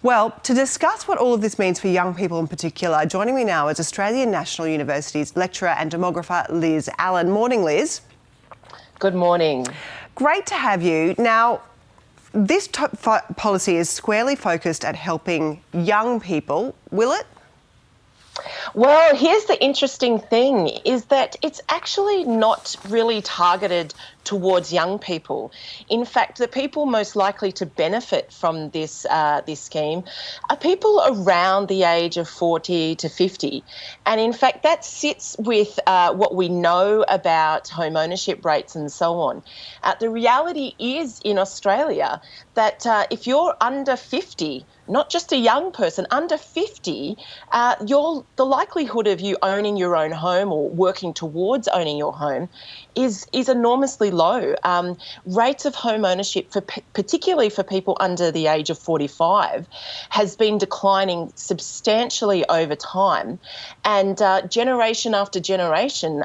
Well, to discuss what all of this means for young people in particular, joining me now is Australian National University's lecturer and demographer Liz Allen. Morning, Liz. Good morning. Great to have you. Now, this policy is squarely focused at helping young people. Will it? Well, here's the interesting thing, is that it's actually not really targeted towards young people. In fact, the people most likely to benefit from this scheme are people around the age of 40 to 50. And in fact, that sits with what we know about home ownership rates and so on. The reality is in Australia that if you're under 50, not just a young person, under 50, the likelihood of you owning your own home or working towards owning your home is enormously low. Rates of home ownership, particularly for people under the age of 45, has been declining substantially over time. And generation after generation,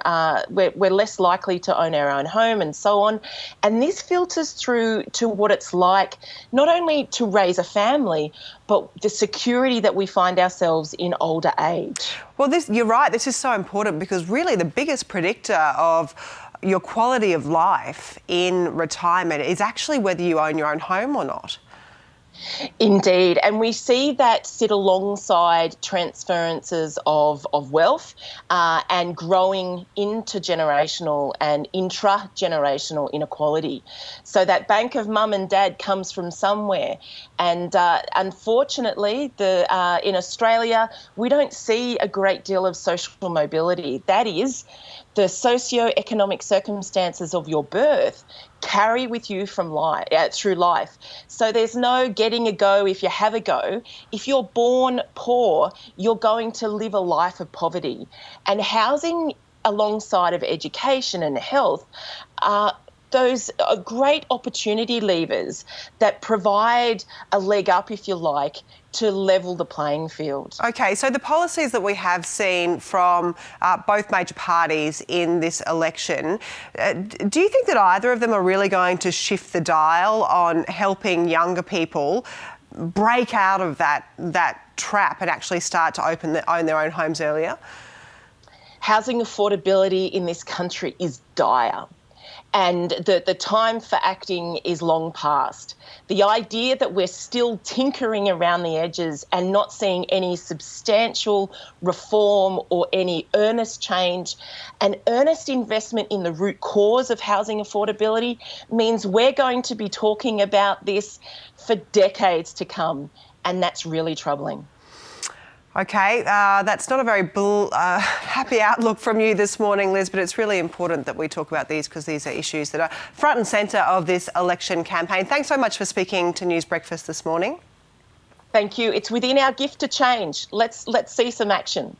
we're less likely to own our own home and so on. And this filters through to what it's like not only to raise a family, but the security that we find ourselves in older age. Well, you're right. This is so important because really the biggest predictor of your quality of life in retirement is actually whether you own your own home or not. Indeed, and we see that sit alongside transferences of wealth and growing intergenerational and intra-generational inequality. So that bank of mum and dad comes from somewhere, and unfortunately in Australia we don't see a great deal of social mobility. That is, the socio-economic circumstances of your birth carry with you from through life. So there's no getting a go if you have a go. If you're born poor, you're going to live a life of poverty. And housing alongside of education and health those are great opportunity levers that provide a leg up, if you like, to level the playing field. Okay, so the policies that we have seen from both major parties in this election, do you think that either of them are really going to shift the dial on helping younger people break out of that trap and actually start to own their own homes earlier? Housing affordability in this country is dire. And the time for acting is long past. The idea that we're still tinkering around the edges and not seeing any substantial reform or any earnest change and earnest investment in the root cause of housing affordability means we're going to be talking about this for decades to come, and that's really troubling. Okay, that's not a very happy outlook from you this morning, Liz, but it's really important that we talk about these because these are issues that are front and centre of this election campaign. Thanks so much for speaking to News Breakfast this morning. Thank you. It's within our gift to change. Let's see some action.